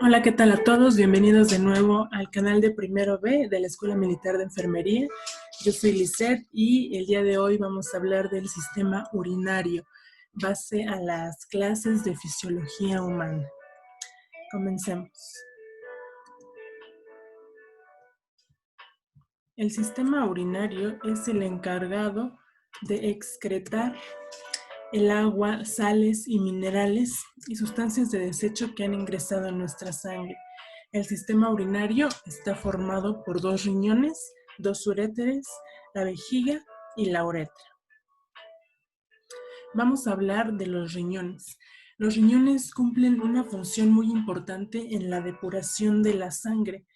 Hola, ¿qué tal a todos? Bienvenidos de nuevo al canal de Primero B de la Escuela Militar de Enfermería. Yo soy Lisette y el día de hoy vamos a hablar del sistema urinario, base a las clases de fisiología humana. Comencemos. El sistema urinario es el encargado de excretar el agua, sales y minerales y sustancias de desecho que han ingresado en nuestra sangre. El sistema urinario está formado por 2 riñones, 2 uréteres, la vejiga y la uretra. Vamos a hablar de los riñones. Los riñones cumplen una función muy importante en la depuración de la sangre.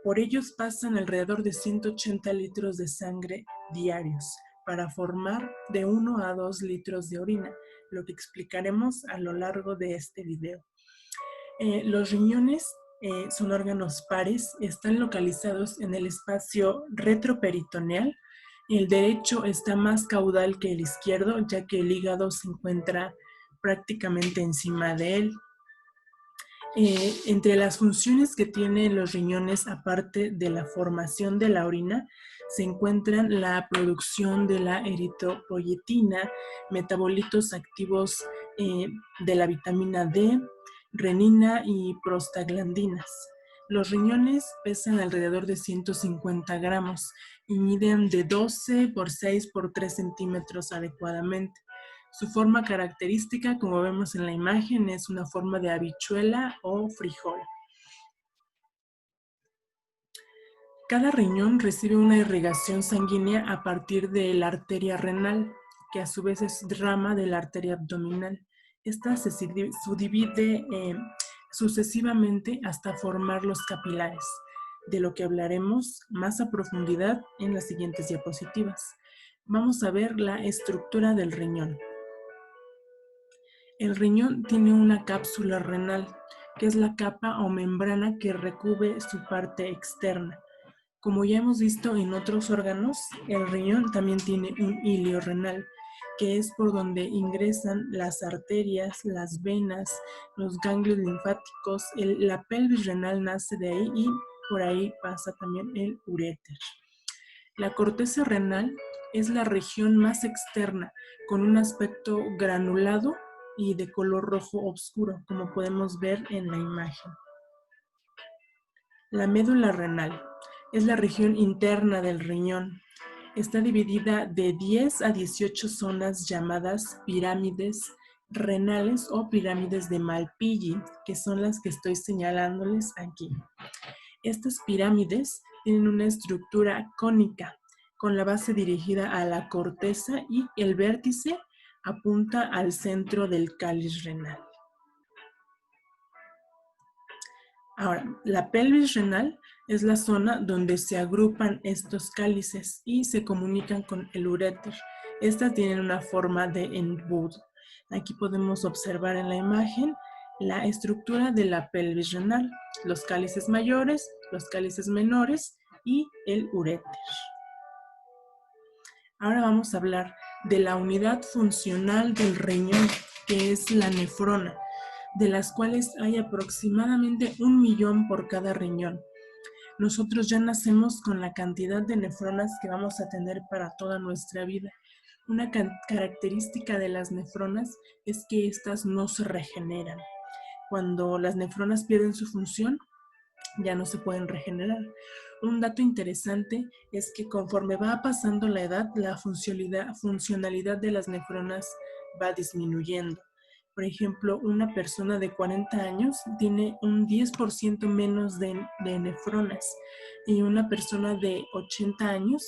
Por ellos pasan alrededor de 180 litros de sangre diarios para formar de 1 a 2 litros de orina, lo que explicaremos a lo largo de este video. Los riñones son órganos pares, están localizados en el espacio retroperitoneal. El derecho está más caudal que el izquierdo, ya que el hígado se encuentra prácticamente encima de él. Entre las funciones que tienen los riñones, aparte de la formación de la orina, se encuentran la producción de la eritropoyetina, metabolitos activos de la vitamina D, renina y prostaglandinas. Los riñones pesan alrededor de 150 gramos y miden de 12 por 6 por 3 centímetros adecuadamente. Su forma característica, como vemos en la imagen, es una forma de habichuela o frijol. Cada riñón recibe una irrigación sanguínea a partir de la arteria renal, que a su vez es rama de la arteria abdominal. Esta se subdivide sucesivamente hasta formar los capilares, de lo que hablaremos más a profundidad en las siguientes diapositivas. Vamos a ver la estructura del riñón. El riñón tiene una cápsula renal, que es la capa o membrana que recubre su parte externa. Como ya hemos visto en otros órganos, el riñón también tiene un hilio renal, que es por donde ingresan las arterias, las venas, los ganglios linfáticos. La pelvis renal nace de ahí y por ahí pasa también el uréter. La corteza renal es la región más externa, con un aspecto granulado y de color rojo oscuro, como podemos ver en la imagen. La médula renal es la región interna del riñón. Está dividida de 10 a 18 zonas llamadas pirámides renales o pirámides de Malpighi, que son las que estoy señalándoles aquí. Estas pirámides tienen una estructura cónica, con la base dirigida a la corteza y el vértice apunta al centro del cáliz renal. Ahora, la pelvis renal es la zona donde se agrupan estos cálices y se comunican con el uréter. Estas tienen una forma de embudo. Aquí podemos observar en la imagen la estructura de la pelvis renal, los cálices mayores, los cálices menores y el uréter. Ahora vamos a hablar de la unidad funcional del riñón, que es la nefrona, de las cuales hay aproximadamente 1 millón por cada riñón. Nosotros ya nacemos con la cantidad de nefronas que vamos a tener para toda nuestra vida. Una característica de las nefronas es que estas no se regeneran. Cuando las nefronas pierden su función, ya no se pueden regenerar. Un dato interesante es que conforme va pasando la edad, la funcionalidad de las nefronas va disminuyendo. Por ejemplo, una persona de 40 años tiene un 10% menos de nefronas y una persona de 80 años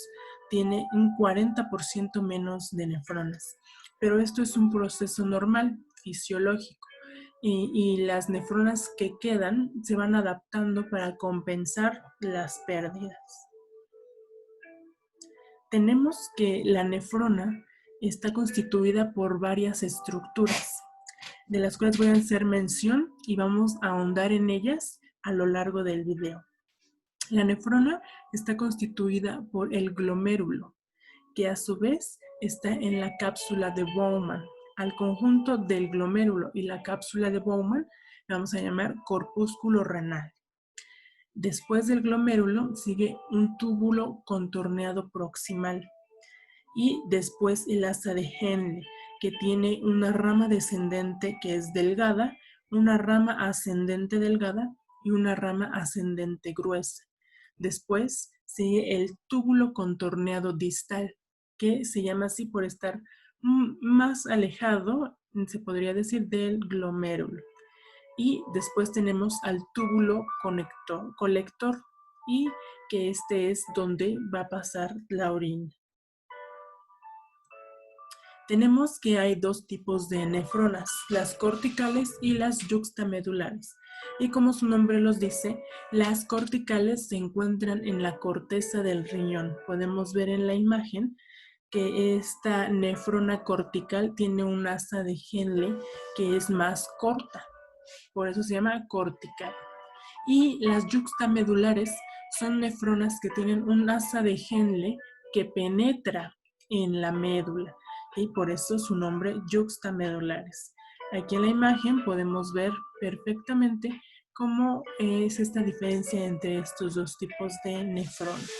tiene un 40% menos de nefronas. Pero esto es un proceso normal, fisiológico. Y las nefronas que quedan se van adaptando para compensar las pérdidas. Tenemos que la nefrona está constituida por varias estructuras, de las cuales voy a hacer mención y vamos a ahondar en ellas a lo largo del video. La nefrona está constituida por el glomérulo, que a su vez está en la cápsula de Bowman. Al conjunto del glomérulo y la cápsula de Bowman vamos a llamar corpúsculo renal. Después del glomérulo sigue un túbulo contorneado proximal y después el asa de Henle, que tiene una rama descendente que es delgada, una rama ascendente delgada y una rama ascendente gruesa. Después sigue el túbulo contorneado distal, que se llama así por estar más alejado, se podría decir, del glomérulo. Y después tenemos al túbulo colector, y que este es donde va a pasar la orina. Tenemos que hay dos tipos de nefronas, las corticales y las yuxtamedulares. Y como su nombre los dice, las corticales se encuentran en la corteza del riñón. Podemos ver en la imagen que esta nefrona cortical tiene un asa de Henle que es más corta, por eso se llama cortical. Y las yuxtamedulares son nefronas que tienen un asa de Henle que penetra en la médula y por eso su nombre yuxtamedulares. Aquí en la imagen podemos ver perfectamente cómo es esta diferencia entre estos dos tipos de nefronas.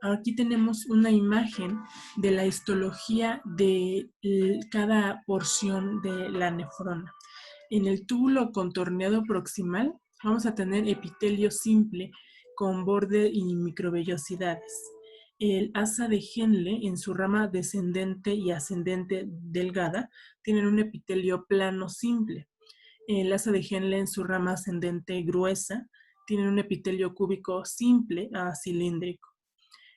Aquí tenemos una imagen de la histología de cada porción de la nefrona. En el túbulo contorneado proximal vamos a tener epitelio simple con borde y microvellosidades. El asa de Henle en su rama descendente y ascendente delgada tienen un epitelio plano simple. El asa de Henle en su rama ascendente gruesa tienen un epitelio cúbico simple a cilíndrico.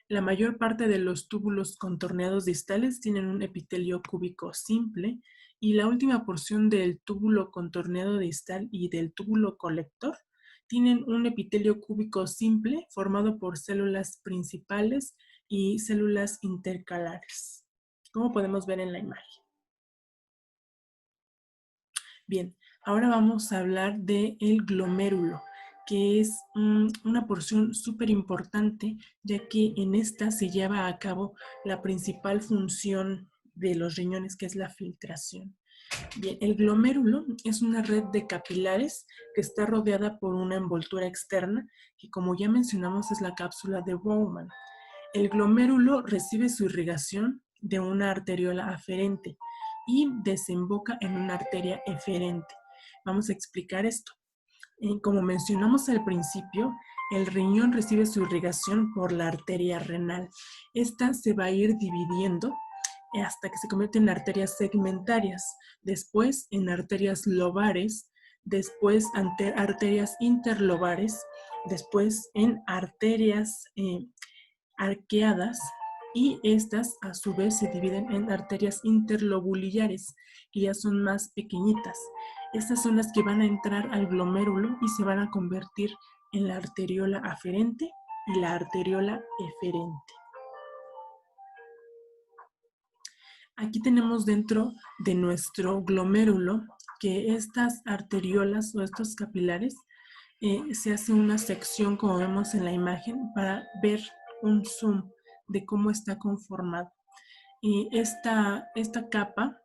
La mayor parte de los túbulos contorneados distales tienen un epitelio cúbico simple y la última porción del túbulo contorneado distal y del túbulo colector tienen un epitelio cúbico simple formado por células principales y células intercalares, como podemos ver en la imagen. Bien, ahora vamos a hablar del glomérulo, que es una porción súper importante, ya que en esta se lleva a cabo la principal función de los riñones, que es la filtración. Bien, el glomérulo es una red de capilares que está rodeada por una envoltura externa, que como ya mencionamos es la cápsula de Bowman. El glomérulo recibe su irrigación de una arteriola aferente y desemboca en una arteria eferente. Vamos a explicar esto. Como mencionamos al principio, el riñón recibe su irrigación por la arteria renal. Esta se va a ir dividiendo hasta que se convierte en arterias segmentarias, después en arterias lobares, después arterias interlobares, después en arterias arqueadas, y estas a su vez se dividen en arterias interlobulillares, que ya son más pequeñitas. Estas son las que van a entrar al glomérulo y se van a convertir en la arteriola aferente y la arteriola eferente. Aquí tenemos dentro de nuestro glomérulo que estas arteriolas o estos capilares se hace una sección, como vemos en la imagen, para ver un zoom de cómo está conformado. Y esta capa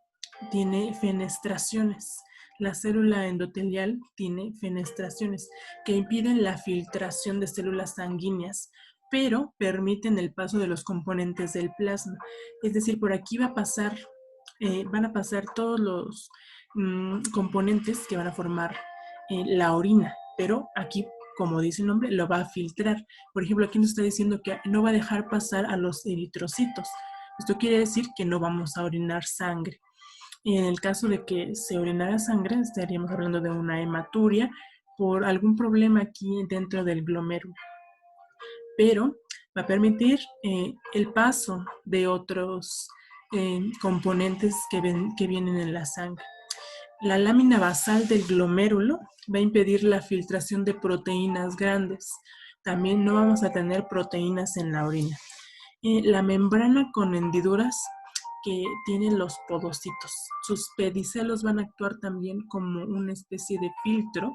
tiene fenestraciones. La célula endotelial tiene fenestraciones que impiden la filtración de células sanguíneas, pero permiten el paso de los componentes del plasma. Es decir, por aquí van a pasar todos los componentes que van a formar la orina, pero aquí, como dice el nombre, lo va a filtrar. Por ejemplo, aquí nos está diciendo que no va a dejar pasar a los eritrocitos. Esto quiere decir que no vamos a orinar sangre. Y en el caso de que se orinara sangre, estaríamos hablando de una hematuria por algún problema aquí dentro del glomérulo. Pero va a permitir el paso de otros componentes que vienen en la sangre. La lámina basal del glomérulo va a impedir la filtración de proteínas grandes. También no vamos a tener proteínas en la orina. La membrana con hendiduras que tienen los podocitos. Sus pedicelos van a actuar también como una especie de filtro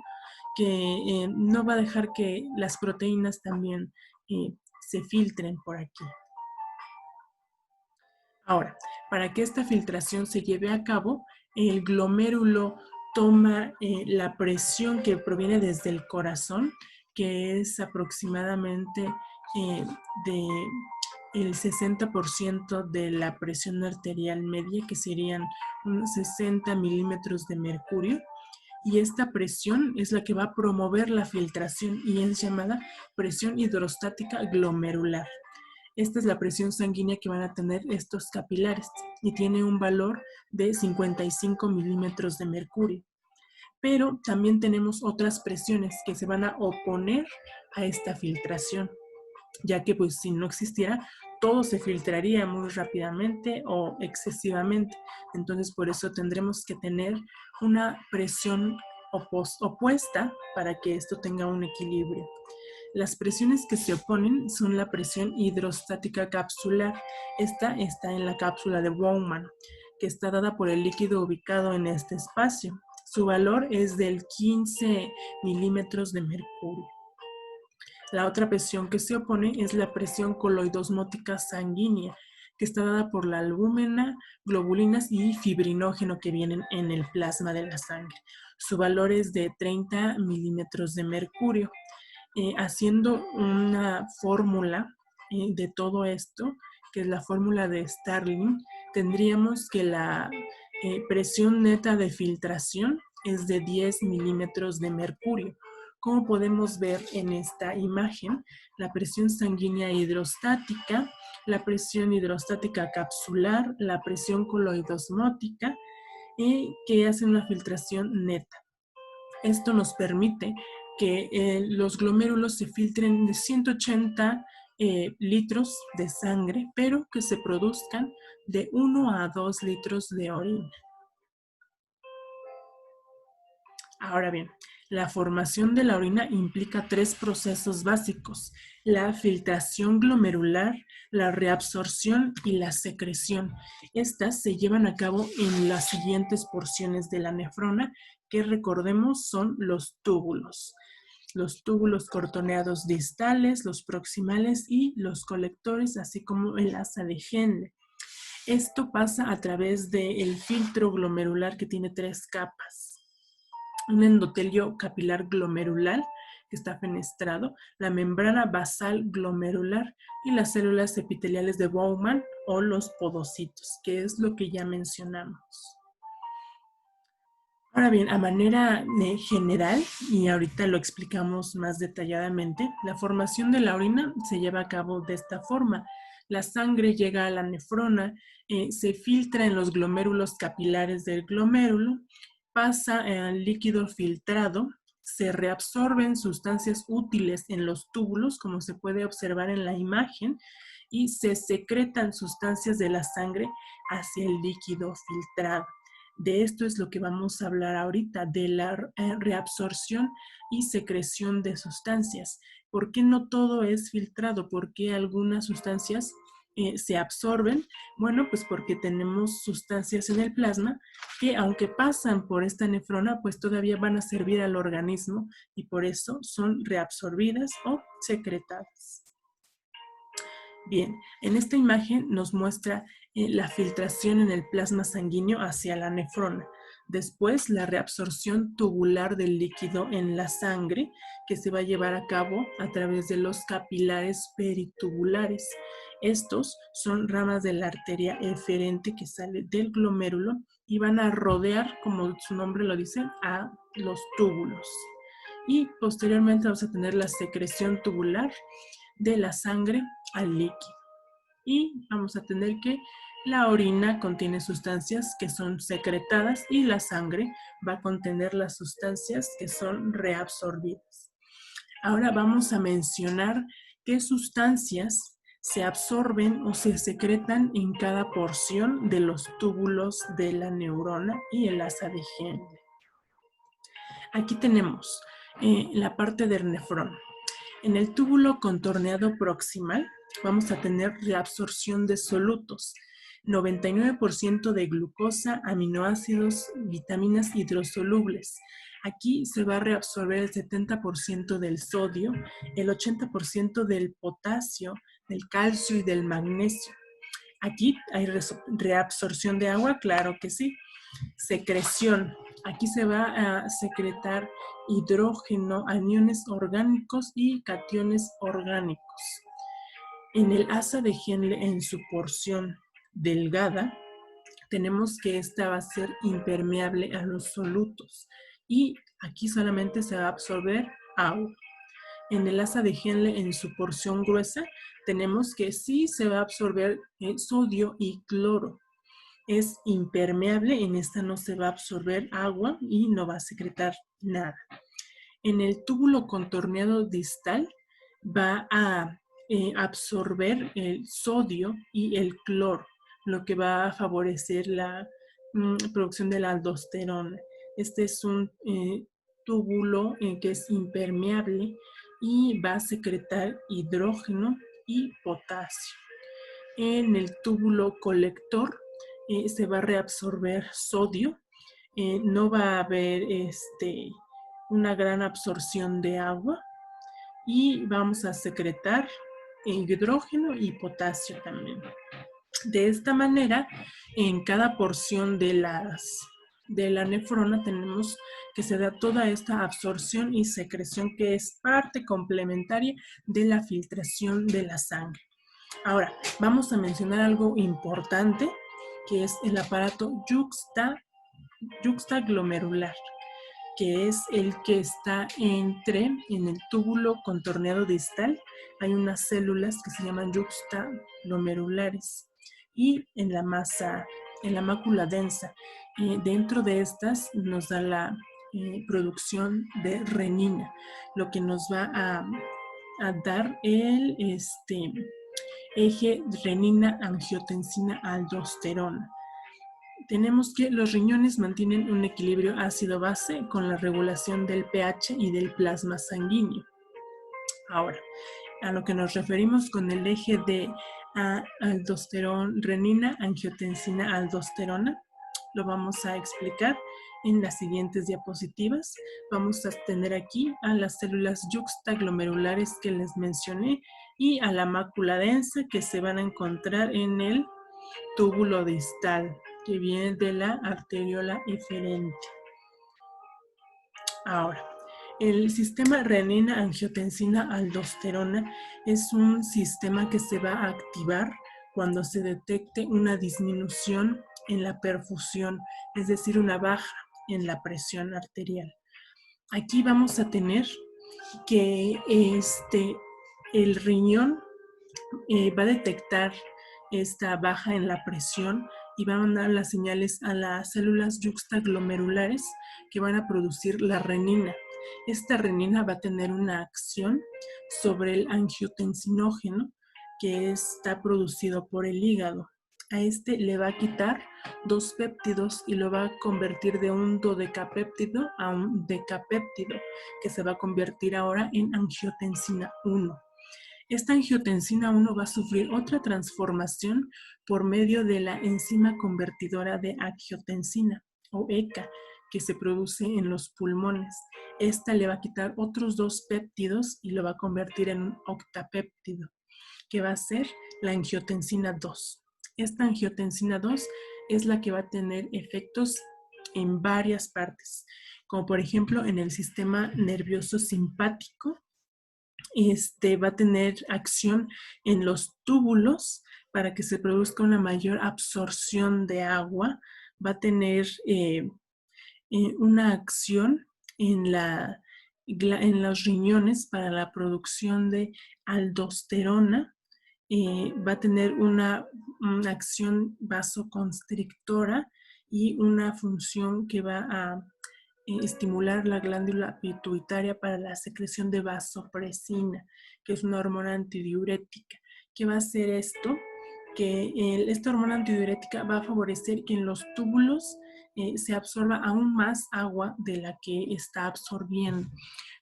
que no va a dejar que las proteínas también se filtren por aquí. Ahora, para que esta filtración se lleve a cabo, el glomérulo toma la presión que proviene desde el corazón, que es aproximadamente de el 60% de la presión arterial media, que serían unos 60 milímetros de mercurio, y esta presión es la que va a promover la filtración y es llamada presión hidrostática glomerular. Esta es la presión sanguínea que van a tener estos capilares y tiene un valor de 55 milímetros de mercurio. Pero también tenemos otras presiones que se van a oponer a esta filtración, ya que pues si no existiera, todo se filtraría muy rápidamente o excesivamente. Entonces por eso tendremos que tener una presión opuesta para que esto tenga un equilibrio. Las presiones que se oponen son la presión hidrostática capsular. Esta está en la cápsula de Bowman, que está dada por el líquido ubicado en este espacio. Su valor es del 15 milímetros de mercurio. La otra presión que se opone es la presión coloidosmótica sanguínea, que está dada por la albúmina, globulinas y fibrinógeno que vienen en el plasma de la sangre. Su valor es de 30 milímetros de mercurio. Haciendo una fórmula de todo esto, que es la fórmula de Starling, tendríamos que la presión neta de filtración es de 10 milímetros de mercurio. Como podemos ver en esta imagen, la presión sanguínea hidrostática, la presión hidrostática capsular, la presión coloidosmótica, que hacen una filtración neta. Esto nos permite que los glomérulos se filtren de 180 litros de sangre, pero que se produzcan de 1 a 2 litros de orina. Ahora bien, la formación de la orina implica 3 procesos básicos: la filtración glomerular, la reabsorción y la secreción. Estas se llevan a cabo en las siguientes porciones de la nefrona, que recordemos son los túbulos cortoneados distales, los proximales y los colectores, así como el asa de Henle. Esto pasa a través del filtro glomerular, que tiene 3 capas: un endotelio capilar glomerular que está fenestrado, la membrana basal glomerular y las células epiteliales de Bowman o los podocitos, que es lo que ya mencionamos. Ahora bien, a manera general, y ahorita lo explicamos más detalladamente, la formación de la orina se lleva a cabo de esta forma. La sangre llega a la nefrona, se filtra en los glomérulos capilares del glomérulo, pasa al líquido filtrado, se reabsorben sustancias útiles en los túbulos, como se puede observar en la imagen, y se secretan sustancias de la sangre hacia el líquido filtrado. De esto es lo que vamos a hablar ahorita, de la reabsorción y secreción de sustancias. ¿Por qué no todo es filtrado? ¿Por qué algunas sustancias se absorben? Bueno, pues porque tenemos sustancias en el plasma que, aunque pasan por esta nefrona, pues todavía van a servir al organismo y por eso son reabsorbidas o secretadas. Bien, en esta imagen nos muestra la filtración en el plasma sanguíneo hacia la nefrona. Después, la reabsorción tubular del líquido en la sangre, que se va a llevar a cabo a través de los capilares peritubulares. Estos son ramas de la arteria eferente que sale del glomérulo y van a rodear, como su nombre lo dice, a los túbulos. Y posteriormente vamos a tener la secreción tubular de la sangre al líquido. Y vamos a tener que la orina contiene sustancias que son secretadas y la sangre va a contener las sustancias que son reabsorbidas. Ahora vamos a mencionar qué sustancias se absorben o se secretan en cada porción de los túbulos de la neurona y el asa de Henle. Aquí tenemos la parte del nefrón. En el túbulo contorneado proximal vamos a tener reabsorción de solutos, 99% de glucosa, aminoácidos, vitaminas hidrosolubles. Aquí se va a reabsorber el 70% del sodio, el 80% del potasio, del calcio y del magnesio. Aquí hay reabsorción de agua, claro que sí. Secreción. Aquí se va a secretar hidrógeno, aniones orgánicos y cationes orgánicos. En el asa de Henle, en su porción delgada, tenemos que esta va a ser impermeable a los solutos y aquí solamente se va a absorber agua. En el asa de Henle, en su porción gruesa, tenemos que sí se va a absorber sodio y cloro. Es impermeable, en esta no se va a absorber agua y no va a secretar nada. En el túbulo contorneado distal va a absorber el sodio y el cloro, lo que va a favorecer la producción de la aldosterona. Este es un túbulo que es impermeable y va a secretar hidrógeno y potasio. En el túbulo colector se va a reabsorber sodio, no va a haber una gran absorción de agua y vamos a secretar hidrógeno y potasio también. De esta manera, en cada porción de la nefrona tenemos que se da toda esta absorción y secreción que es parte complementaria de la filtración de la sangre. Ahora, vamos a mencionar algo importante, que es el aparato yuxtaglomerular, que es el que está en el túbulo contorneado distal. Hay unas células que se llaman yuxtaglomerulares y en la mácula densa. Dentro de estas nos da la producción de renina, lo que nos va a dar el eje renina-angiotensina-aldosterona. Tenemos que los riñones mantienen un equilibrio ácido-base con la regulación del pH y del plasma sanguíneo. Ahora, a lo que nos referimos con el eje de aldosterona, renina, angiotensina, aldosterona, lo vamos a explicar en las siguientes diapositivas. Vamos a tener aquí a las células yuxtaglomerulares que les mencioné y a la mácula densa que se van a encontrar en el túbulo distal, que viene de la arteriola eferente. Ahora, el sistema renina-angiotensina-aldosterona es un sistema que se va a activar cuando se detecte una disminución en la perfusión, es decir, una baja en la presión arterial. Aquí vamos a tener que el riñón va a detectar esta baja en la presión y va a mandar las señales a las células yuxtaglomerulares que van a producir la renina. Esta renina va a tener una acción sobre el angiotensinógeno que está producido por el hígado. A este le va a quitar 2 péptidos y lo va a convertir de un dodecapéptido a un decapéptido, que se va a convertir ahora en angiotensina 1. Esta angiotensina 1 va a sufrir otra transformación por medio de la enzima convertidora de angiotensina, o ECA, que se produce en los pulmones. Esta le va a quitar otros 2 péptidos y lo va a convertir en un octapéptido, que va a ser la angiotensina 2. Esta angiotensina 2 es la que va a tener efectos en varias partes, como por ejemplo en el sistema nervioso simpático. Va a tener acción en los túbulos para que se produzca una mayor absorción de agua. Va a tener una acción en los riñones para la producción de aldosterona. Va a tener una acción vasoconstrictora y una función que va a estimular la glándula pituitaria para la secreción de vasopresina, que es una hormona antidiurética. ¿Qué va a hacer esto? Que esta hormona antidiurética va a favorecer que en los túbulos se absorba aún más agua de la que está absorbiendo.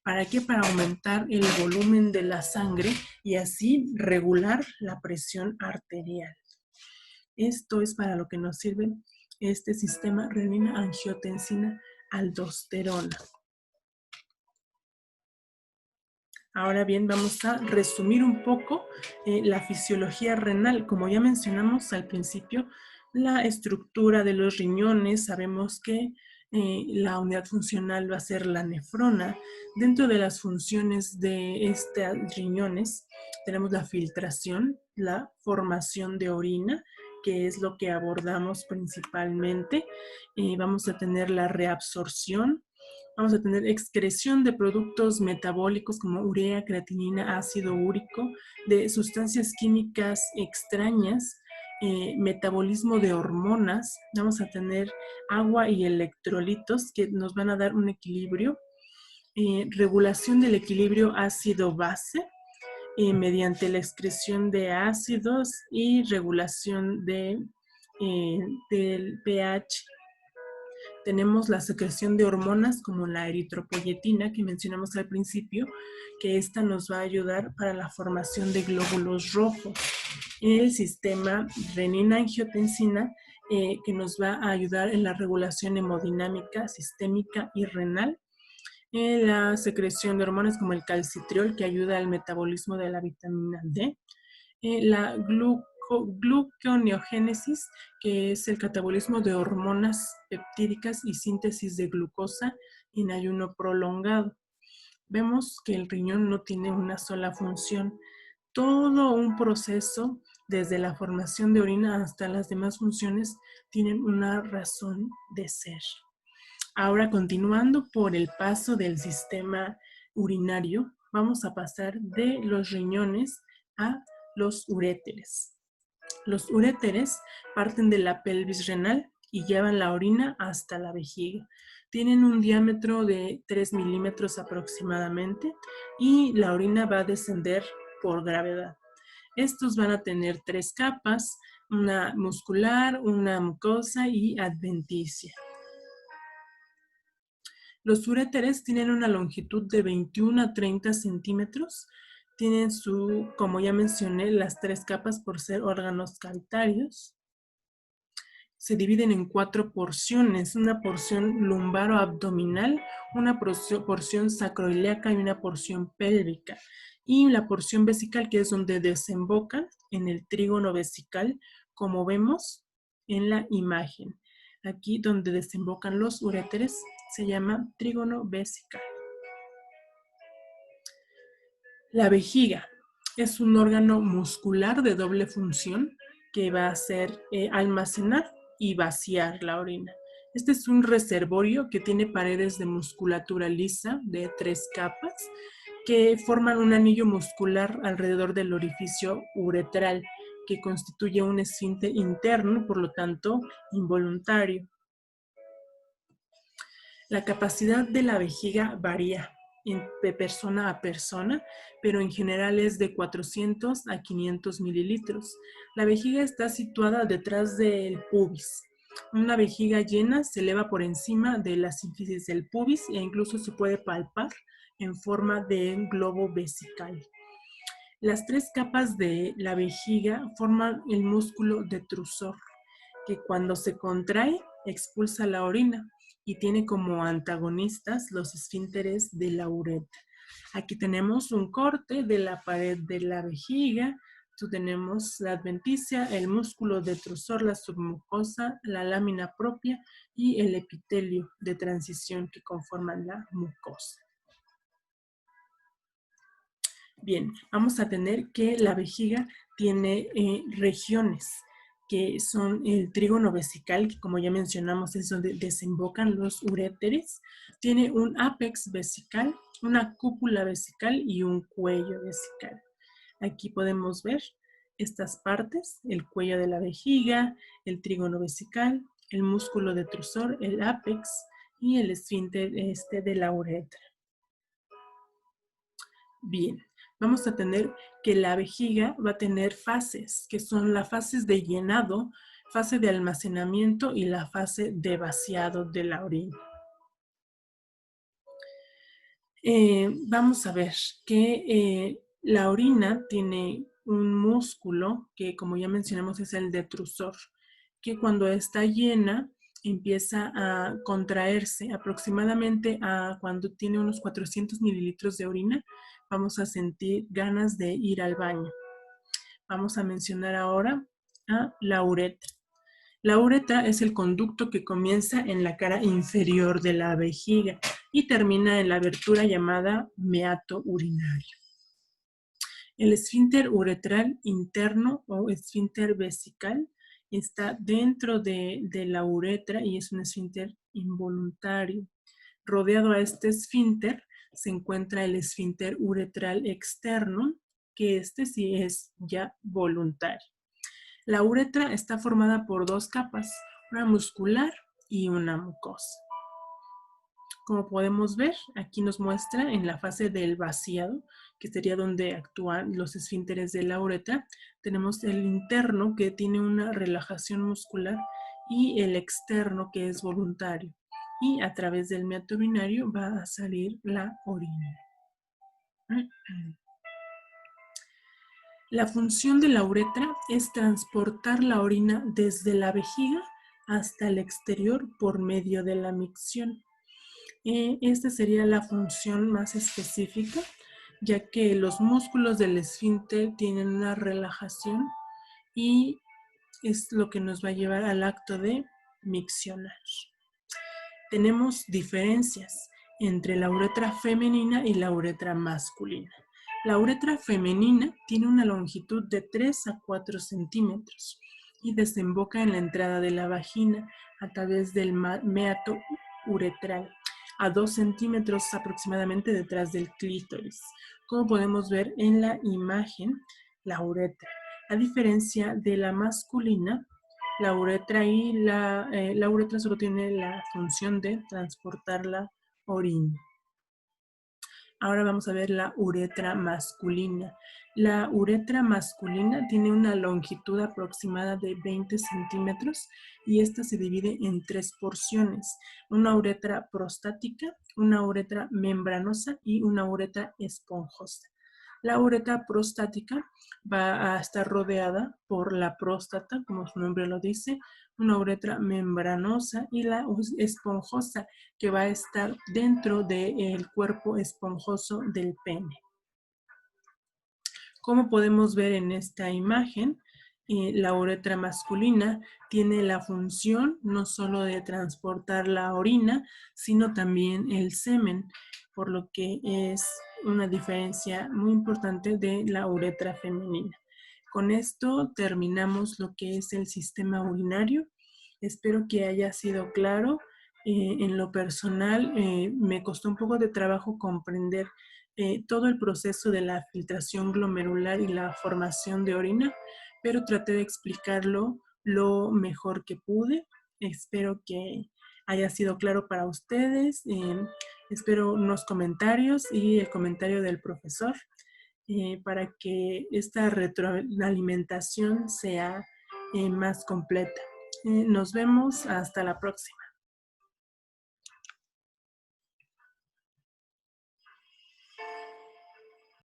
¿Para qué? Para aumentar el volumen de la sangre y así regular la presión arterial. Esto es para lo que nos sirve este sistema renina-angiotensina-aldosterona. Ahora bien, vamos a resumir un poco la fisiología renal. Como ya mencionamos al principio, La estructura de los riñones, sabemos que la unidad funcional va a ser la nefrona. Dentro de las funciones de estos riñones tenemos la filtración, la formación de orina, que es lo que abordamos principalmente. Vamos a tener la reabsorción, vamos a tener excreción de productos metabólicos como urea, creatinina, ácido úrico, de sustancias químicas extrañas, metabolismo de hormonas, vamos a tener agua y electrolitos que nos van a dar un equilibrio, regulación del equilibrio ácido-base mediante la excreción de ácidos y regulación del pH. Tenemos la secreción de hormonas como la eritropoyetina que mencionamos al principio, que esta nos va a ayudar para la formación de glóbulos rojos. El sistema renina-angiotensina que nos va a ayudar en la regulación hemodinámica, sistémica y renal. La secreción de hormonas como el calcitriol que ayuda al metabolismo de la vitamina D. La gluconeogénesis, que es el catabolismo de hormonas peptídicas y síntesis de glucosa en ayuno prolongado. Vemos que el riñón no tiene una sola función. Todo un proceso, desde la formación de orina hasta las demás funciones, tienen una razón de ser. Ahora, continuando por el paso del sistema urinario, vamos a pasar de los riñones a los uréteres. Los uréteres parten de la pelvis renal y llevan la orina hasta la vejiga. Tienen un diámetro de 3 milímetros aproximadamente y la orina va a descender por gravedad. Estos van a tener 3 capas, una muscular, una mucosa y adventicia. Los uréteres tienen una longitud de 21 a 30 centímetros. Tienen como ya mencioné, las 3 capas por ser órganos cavitarios. Se dividen en 4 porciones, una porción lumbaro-abdominal, una porción sacroiliaca y una porción pélvica. Y la porción vesical, que es donde desembocan en el trígono vesical, como vemos en la imagen. Aquí donde desembocan los uréteres se llama trígono vesical. La vejiga es un órgano muscular de doble función que va a hacer almacenar y vaciar la orina. Este es un reservorio que tiene paredes de musculatura lisa de 3 capas que forman un anillo muscular alrededor del orificio uretral que constituye un esfínter interno, por lo tanto, involuntario. La capacidad de la vejiga varía de persona a persona, pero en general es de 400 a 500 mililitros. La vejiga está situada detrás del pubis. Una vejiga llena se eleva por encima de la sínfisis del pubis e incluso se puede palpar en forma de globo vesical. Las 3 capas de la vejiga forman el músculo detrusor, que cuando se contrae expulsa la orina y tiene como antagonistas los esfínteres de la uretra. Aquí tenemos un corte de la pared de la vejiga. Tenemos la adventicia, el músculo detrusor, la submucosa, la lámina propia y el epitelio de transición que conforman la mucosa. Bien, vamos a tener que la vejiga tiene regiones que son el trígono vesical, que como ya mencionamos es donde desembocan los uréteres. Tiene un ápex vesical, una cúpula vesical y un cuello vesical. Aquí podemos ver estas partes, el cuello de la vejiga, el trígono vesical, el músculo detrusor, el ápex y el esfínter de la uretra. Bien, vamos a tener que la vejiga va a tener fases, que son las fases de llenado, fase de almacenamiento y la fase de vaciado de la orina. Vamos a ver que la orina tiene un músculo que, como ya mencionamos, es el detrusor, que cuando está llena empieza a contraerse aproximadamente cuando tiene unos 400 mililitros de orina, vamos a sentir ganas de ir al baño. Vamos a mencionar ahora a la uretra. La uretra es el conducto que comienza en la cara inferior de la vejiga y termina en la abertura llamada meato urinario. El esfínter uretral interno o esfínter vesical está dentro de la uretra y es un esfínter involuntario. Rodeado a este esfínter se encuentra el esfínter uretral externo, que este sí es ya voluntario. La uretra está formada por dos capas, una muscular y una mucosa. Como podemos ver, aquí nos muestra en la fase del vaciado, que sería donde actúan los esfínteres de la uretra, tenemos el interno que tiene una relajación muscular y el externo que es voluntario. Y a través del meato urinario va a salir la orina. La función de la uretra es transportar la orina desde la vejiga hasta el exterior por medio de la micción. Esta sería la función más específica, ya que los músculos del esfínter tienen una relajación y es lo que nos va a llevar al acto de miccionar. Tenemos diferencias entre la uretra femenina y la uretra masculina. La uretra femenina tiene una longitud de 3 a 4 centímetros y desemboca en la entrada de la vagina a través del meato uretral, a 2 centímetros aproximadamente detrás del clítoris, como podemos ver en la imagen, la uretra. A diferencia de la masculina, la uretra solo tiene la función de transportar la orina. Ahora vamos a ver la uretra masculina. La uretra masculina tiene una longitud aproximada de 20 centímetros y esta se divide en 3 porciones. Una uretra prostática, una uretra membranosa y una uretra esponjosa. La uretra prostática va a estar rodeada por la próstata, como su nombre lo dice, una uretra membranosa y la esponjosa, que va a estar dentro del cuerpo esponjoso del pene. Como podemos ver en esta imagen, la uretra masculina tiene la función no solo de transportar la orina, sino también el semen, por lo que es una diferencia muy importante de la uretra femenina. Con esto terminamos lo que es el sistema urinario. Espero que haya sido claro. En lo personal, me costó un poco de trabajo comprender todo el proceso de la filtración glomerular y la formación de orina, pero traté de explicarlo lo mejor que pude. Espero que haya sido claro para ustedes. Espero unos comentarios y el comentario del profesor para que esta retroalimentación sea más completa. Nos vemos hasta la próxima.